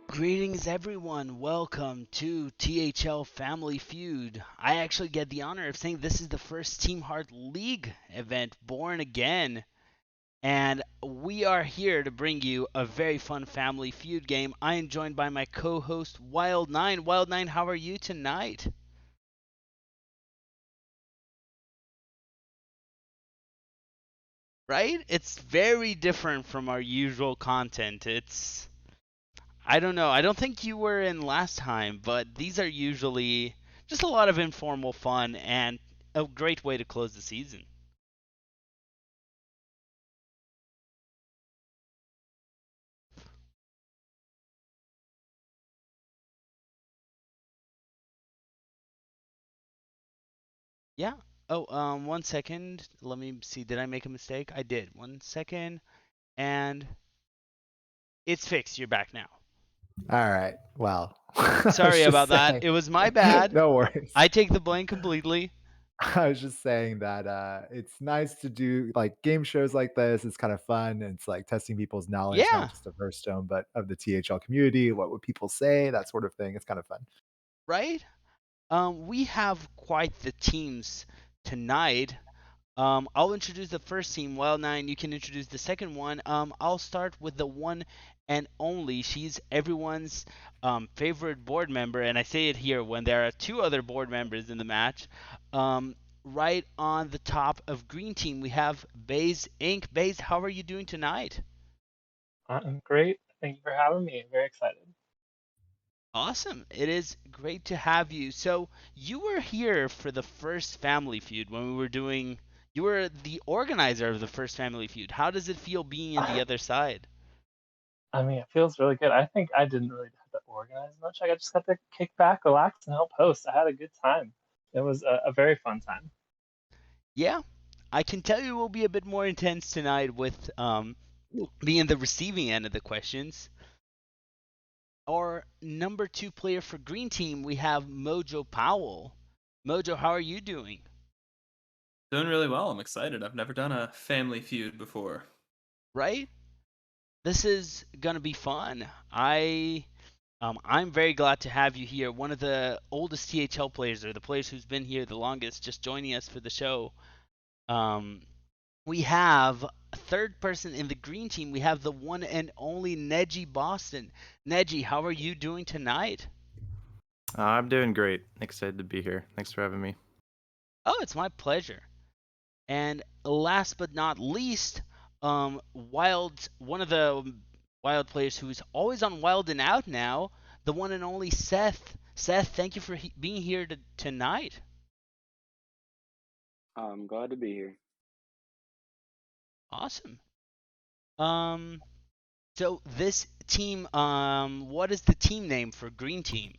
Greetings, everyone. Welcome to THL Family Feud. I actually get the honor of saying this is the first Team Heart League event born again. And we are here to bring you a very fun Family Feud game. I am joined by my co host, Wild9. Wild9, how are you tonight? Right? It's very different from our usual content. I don't know. I don't think you were in last time, but these are usually just a lot of informal fun and a great way to close the season. Yeah. Oh, 1 second. Let me see. Did I make a mistake? I did. 1 second. And it's fixed. You're back now. All right. Well, I was Sorry just about that. saying. It was my bad. No worries. I take the blame completely. I was just saying that it's nice to do like game shows like this. It's kind of fun. It's like testing people's knowledge, not Yeah, just of Hearthstone, but of the THL community. What would people say? That sort of thing. It's kind of fun. right? We have quite the teams tonight. I'll introduce the first team. Wild9, you can introduce the second one. I'll start with the one and only. She's everyone's favorite board member, and I say it here when there are two other board members in the match. Um, right on the top of green team, we have Baze Inc. Baze, how are you doing tonight? I'm great. Thank you for having me. I'm very excited. Awesome. It is great to have you. So, you were here for the first Family Feud when we were doing. You were the organizer of the first Family Feud. How does it feel being in the other side? I mean, it feels really good. I think I didn't really have to organize much. I just got to kick back, relax, and help host. I had a good time. It was a very fun time. Yeah, I can tell you it will be a bit more intense tonight with being the receiving end of the questions. Our number two player for Green Team, we have Mojo Powell. Mojo, how are you doing? Doing really well. I'm excited. I've never done a family feud before. Right? This is gonna be fun. I'm very glad to have you here. One of the oldest THL players, or the players who's been here the longest, just joining us for the show. Um, we have a third person in the green team. We have the one and only Neji Boston. Neji, how are you doing tonight? I'm doing great. Excited to be here. Thanks for having me. Oh, it's my pleasure. And last but not least, one of the Wild players who's always on Wild and Out now, the one and only Seth. Seth, thank you for being here tonight. I'm glad to be here. Awesome. Um, so this team, what is the team name for Green Team?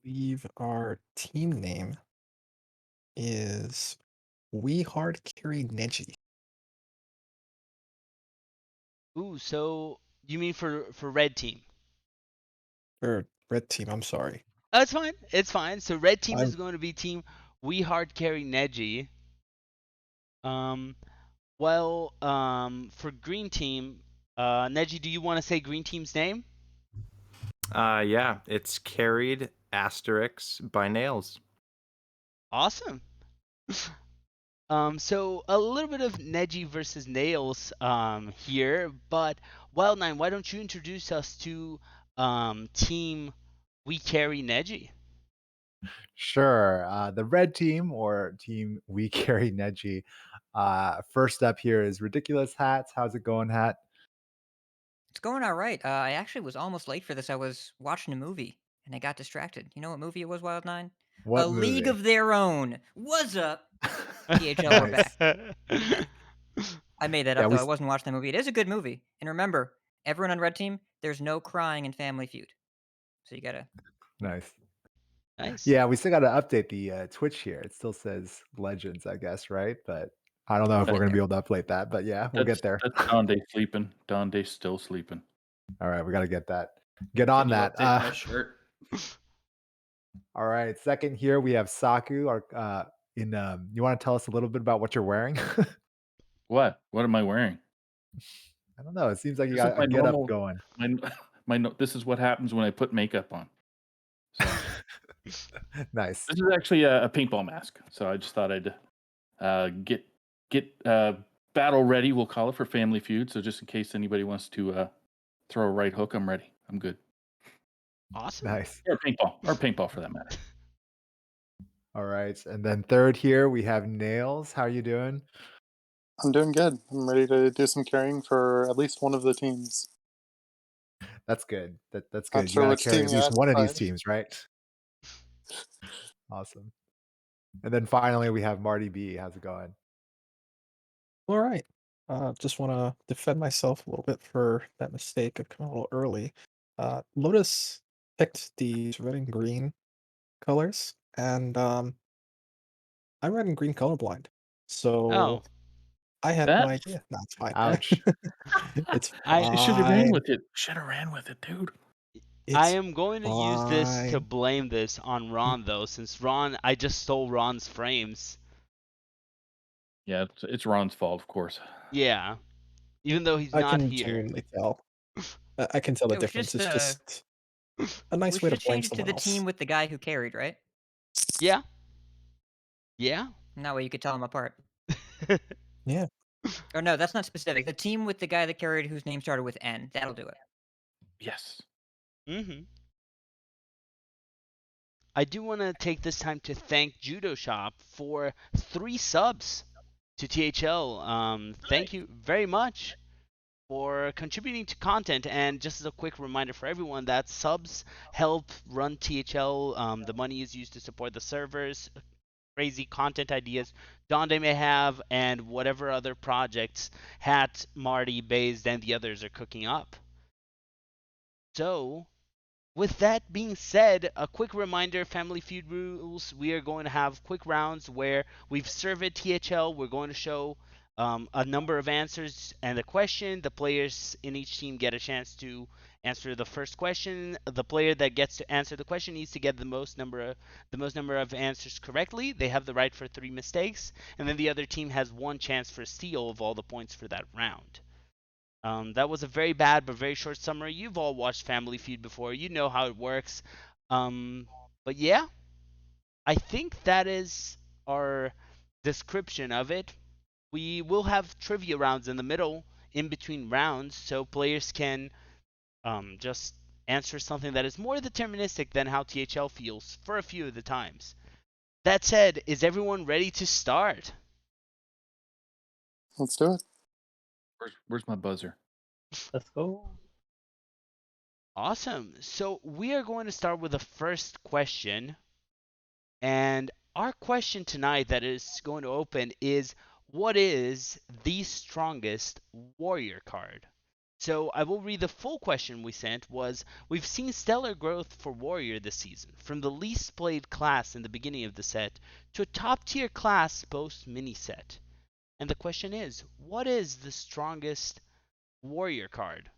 Believe our team name is We Hard Carry Neji. Ooh, so you mean for Red Team? Or Red Team, I'm sorry. Oh, it's fine. It's fine. So Red Team I'm is going to be Team We Hard Carry Neji. Um, for Green Team, Neji, do you want to say Green Team's name? Yeah, it's carried asterisk by nails. Awesome. So a little bit of Neji versus Nails here, but Wild9, why don't you introduce us to Team We Carry Neji? Sure. The red team or team We Carry Neji. First up here is Ridiculous Hats. How's it going, Hat? It's going all right. I actually was almost late for this. I was watching a movie and I got distracted. You know what movie it was, Wild Nine? A What League movie? of Their Own. What's up? THL, we're Nice. back. I made that Yeah, up though. I wasn't watching the movie. It is a good movie. And remember, everyone on Red Team, there's no crying in Family Feud. So you gotta. nice. Nice. Yeah, we still got to update the Twitch here. It still says Legends, I guess, right? But I don't know if We'll we're get going to be there. able to update that. But yeah, we'll That's get there. that's Donde sleeping. Donde still sleeping. All right, we got to get that. Get Can on you that. update my shirt? All right, second here we have Saku. Our in you want to tell us a little bit about what you're wearing? What? What am I wearing? I don't know. It seems like you This is got a my get up normal. going. This is what happens when I put makeup on. So Nice. this is actually a paintball mask. So I just thought I'd get battle ready. We'll call it for Family Feud. So just in case anybody wants to throw a right hook, I'm ready. I'm good. Awesome. Nice. Or paintball for that matter. All right. And then third here, we have Nails. How are you doing? I'm doing good. I'm ready to do some carrying for at least one of the teams. That's good. That's Not good. You sure got to which carry team at least yet, one of these but teams, right? Awesome. And then finally, we have Marty B. How's it going? All right. Just want to defend myself a little bit for that mistake of coming a little early. Lotus picked these red and green colors, and I'm red and green colorblind, so Oh, I had no That idea. No, it's fine. Ouch. It's I you should have ran fine. with it. Should have ran with it, dude. I It's am going to use this to fine. blame this on Ron though, since I just stole Ron's frames. Yeah, it's Ron's fault, of course. Yeah, even though he's I not can here. genuinely tell. I can tell the Yeah, we should difference. just It's just a we nice way should to just blame change it to someone the else. team with the guy who carried, right? Yeah, yeah. And that way you could tell them apart. Yeah. Or no, that's not specific. The team with the guy that carried whose name started with N. That'll do it. Yes. Mm-hmm. I do want to take this time to thank Judo Shop for 3 subs to THL. Thank you very much for contributing to content. And just as a quick reminder for everyone that subs help run THL. The money is used to support the servers, crazy content ideas Donde may have, and whatever other projects Hat, Marty, Baze, and the others are cooking up. So, with that being said, a quick reminder, Family Feud rules. We are going to have quick rounds where we've surveyed THL. We're going to show a number of answers and a question. The players in each team get a chance to answer the first question. The player that gets to answer the question needs to get the most number of answers correctly. They have the right for 3 mistakes, and then the other team has 1 chance for a steal of all the points for that round. That was a very bad but very short summary. You've all watched Family Feud before. You know how it works. But yeah, I think that is our description of it. We will have trivia rounds in the middle, in between rounds, so players can just answer something that is more deterministic than how THL feels for a few of the times. That said, is everyone ready to start? let's do it. Where's my buzzer? Let's go. Awesome. So we are going to start with the first question. And our question tonight that is going to open is, what is the strongest warrior card? So I will read the full question we sent was, we've seen stellar growth for warrior this season, from the least played class in the beginning of the set to a top tier class post mini set. And the question is, what is the strongest warrior card?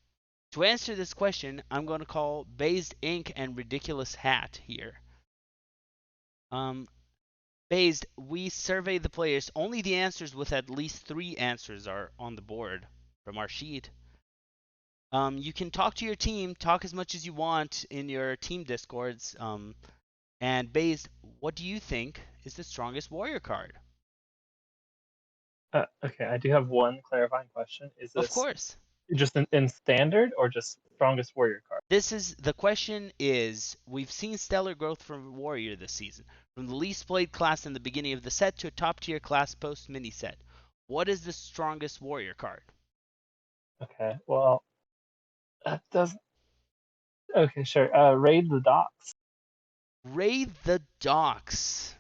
To answer this question, I'm going to call Based Ink and Ridiculous Hat here. Based, we survey the players. Only the answers with at least 3 answers are on the board from our sheet. You can talk to your team, talk as much as you want in your team discords. And Based, what do you think is the strongest warrior card? Okay, I do have one clarifying question. Is Of this course. just in standard or just strongest warrior card? The question is, we've seen stellar growth from warrior this season, from the least played class in the beginning of the set to a top tier class post mini set. What is the strongest warrior card? Okay, well, that doesn't. Okay, sure. Raid the docks. Raid the docks.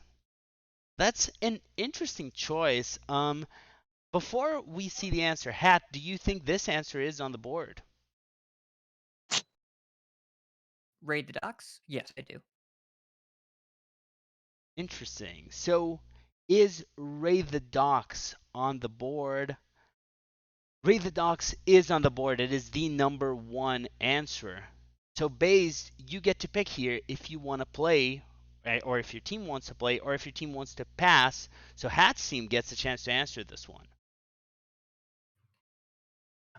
That's an interesting choice. Before we see the answer, Hat, do you think this answer is on the board? Raid the docks? Yes, I do. Interesting. So, is Raid the docks on the board? Raid the docks is on the board. It is the number 1 answer. So, Baze, you get to pick here if you want to play, right, or if your team wants to play, or if your team wants to pass. So, Hat's team gets a chance to answer this one.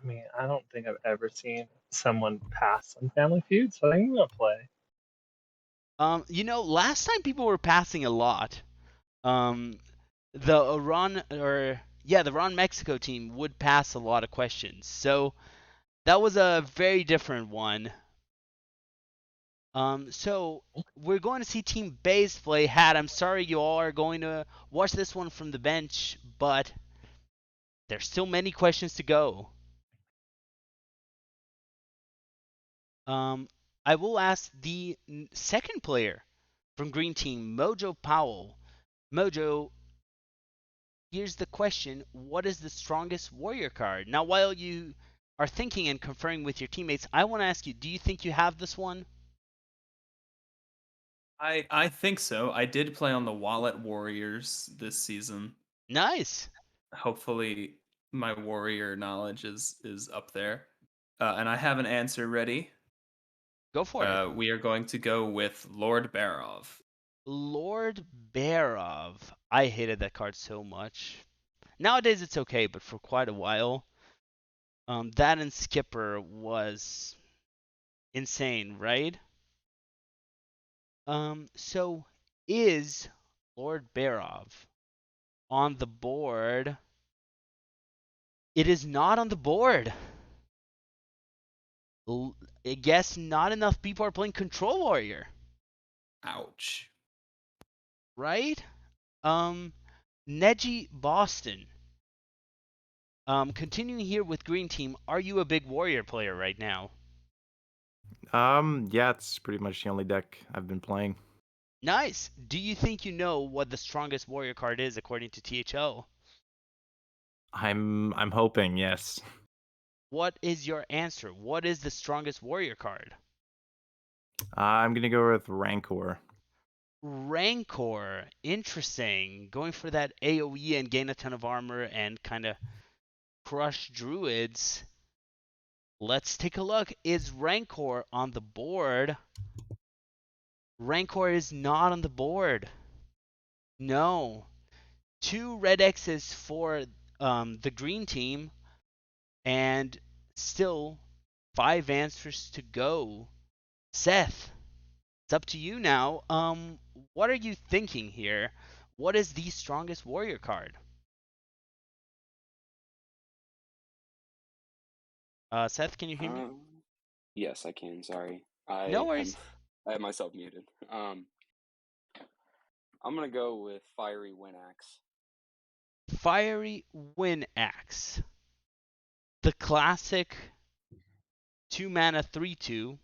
I mean, I don't think I've ever seen someone pass on Family Feud, so I think I'm gonna play. Last time people were passing a lot. Um, the the Ron Mexico team would pass a lot of questions. So that was a very different one. So we're going to see Team Bays play Hat. I'm sorry you all are going to watch this one from the bench, but there's still many questions to go. I will ask the second player from Green Team, Mojo Powell. Mojo, here's the question. What is the strongest warrior card? Now, while you are thinking and conferring with your teammates, I want to ask you, do you think you have this one? I think so. I did play on the Wallet Warriors this season. Nice. Hopefully, my warrior knowledge is up there. And I have an answer ready. Go for it. We are going to go with Lord Barov. Lord Barov. I hated that card so much. Nowadays it's okay, but for quite a while, that and Skipper was insane, right? So is Lord Barov on the board? It is not on the board. I guess not enough people are playing Control Warrior, Ouch. right? Neji Boston. Continuing here with Green Team, are you a big Warrior player right now? Yeah, it's pretty much the only deck I've been playing. Nice. Do you think you know what the strongest Warrior card is according to THL? I'm hoping, yes. What is your answer? What is the strongest Warrior card? I'm gonna go with Rancor. Rancor. Interesting. Going for that AoE and gain a ton of armor and kind of crush druids. Let's take a look. Is Rancor on the board? Rancor is not on the board. No. 2 red X's for the green team, and still 5 answers to go. Seth, it's up to you now. What are you thinking here? What is the strongest warrior card? Seth, can you hear me? Yes, I can. Sorry, No worries. I had myself muted. I'm gonna go with Fiery Winaxe. Fiery Wind Axe. The classic 2 mana 3/2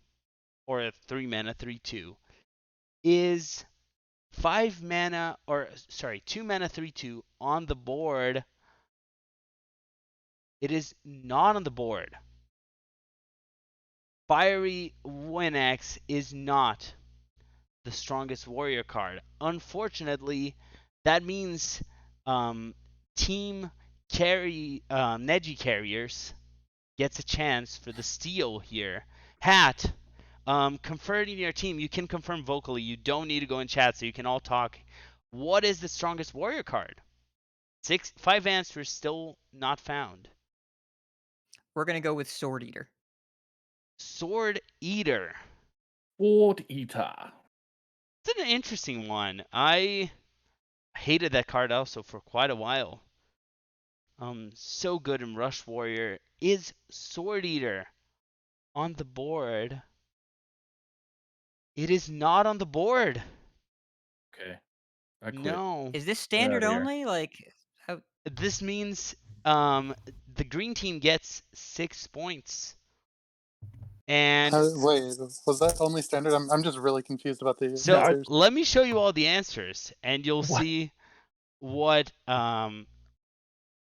or a 3 mana 3/2 is 5 mana, or sorry, 2 mana 3/2 on the board. It is not on the board. Fiery Winaxe is not the strongest warrior card. Unfortunately, that means Team Carry Neji Carriers gets a chance for the steal here. Hat, conferring your team, you can confirm vocally. You don't need to go in chat, so you can all talk. What is the strongest warrior card? 5 answers still not found. We're gonna go with Sword Eater. Sword Eater. Sword Eater. It's an interesting one. I hated that card also for quite a while. So good in Rush Warrior. Is Sword Eater on the board? It is not on the board. Okay. I quit. No. Is this Get standard outta here. only? Like, how... This means the green team gets 6 points. And Wait, was that only standard? I'm just really confused about the so answers. let me show you all the answers, and you'll What? see what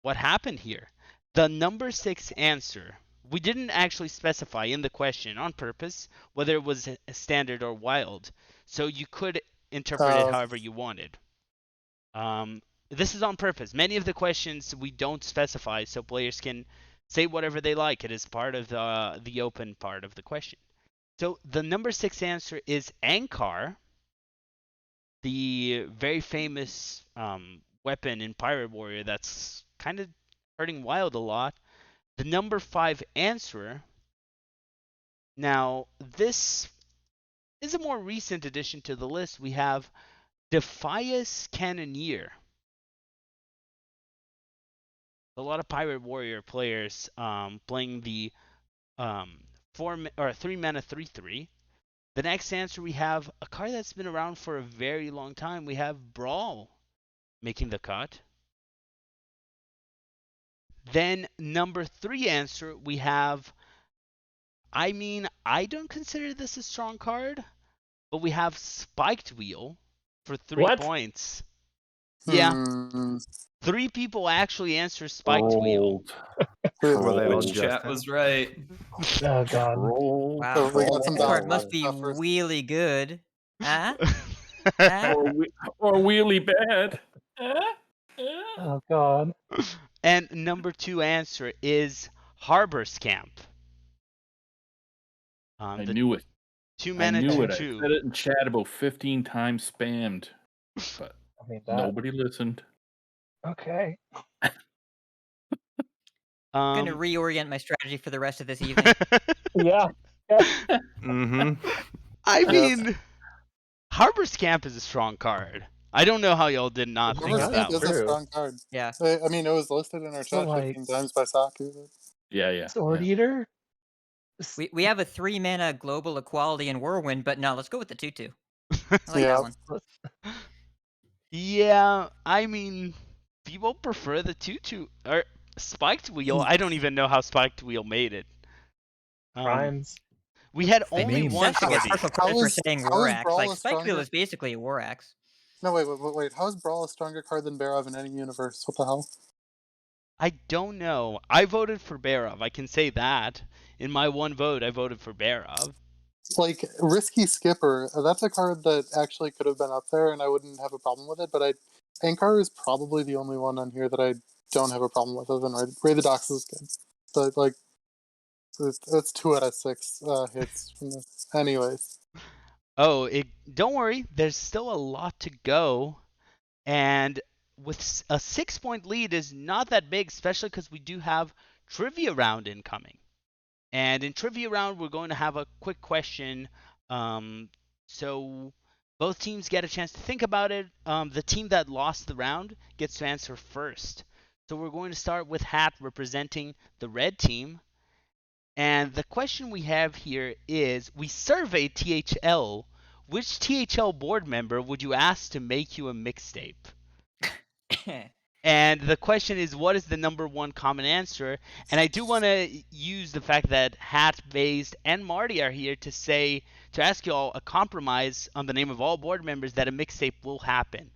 happened here. The number 6 answer, we didn't actually specify in the question on purpose whether it was a standard or wild, so you could interpret it however you wanted. This is on purpose. Many of the questions we don't specify, so players can say whatever they like. It is part of the open part of the question. So the number 6 answer is Ankar, the very famous weapon in Pirate Warrior that's kind of hurting Wild a lot. The number 5 answerer. Now, this is a more recent addition to the list. We have Defias Cannoneer. A lot of Pirate Warrior players playing the 3 mana 3/3. The next answer, we have a card that's been around for a very long time. We have Brawl making the cut. Then number 3 answer, we have, I mean, I don't consider this a strong card, but we have Spiked Wheel for 3 What? points. Yeah, Hmm. 3 people actually answer Spiked Wheel. Who Were they all Troll. Which chat Justin? was right? Oh god. Troll. Wow. So we got some This card bad must ones. be First, really good. Huh? Huh? Or wheelie bad. Oh god. And number 2 answer is Harbor Scamp. I The knew it. 2 I mana knew it. I 2/2. said it in chat about 15 times, spammed, but I mean that. nobody listened. Okay. I'm gonna reorient my strategy for the rest of this evening. Yeah. Mm-hmm. I Yes. mean, Harbor Scamp is a strong card. I don't know how y'all did not think Harbor of that Scamp is one. a True. strong card. Yeah. I mean, it was listed in our So, chat like- 15 times by Saku. Yeah. Sword Eater? We have a 3 mana global equality in Whirlwind, but no, let's go with the 2/2. I like Yeah. that one. Yeah, I mean, people prefer the 2/2 or Spiked Wheel. I don't even know how Spiked Wheel made it. Primes. We had They only make one sense to get sortie. partial How credit for is- saying how War is Axe. Brawl Like, a Spike Wheel stronger- is basically a War Axe. No, wait. How is Brawl a stronger card than Barov in any universe? What the hell? I don't know. I voted for Barov. I can say that. In my one vote, I voted for Barov. Like, Risky Skipper, that's a card that actually could have been up there and I wouldn't have a problem with it, but Ankar is probably the only one on here that I don't have a problem with, other than Ray the Dox is good. But, like, it's 2 out of 6 hits from this. Anyways. Oh, don't worry. There's still a lot to go. And with a 6-point lead is not that big, especially because we do have trivia round incoming. And in trivia round, we're going to have a quick question. So both teams get a chance to think about it. The team that lost the round gets to answer first. So we're going to start with Hat representing the red team. And the question we have here is, we surveyed THL. Which THL board member would you ask to make you a mixtape? And the question is, what is the number 1 common answer? And I do want to use the fact that Hat, Based, and Marty are here to ask you all a compromise on the name of all board members that a mixtape will happen.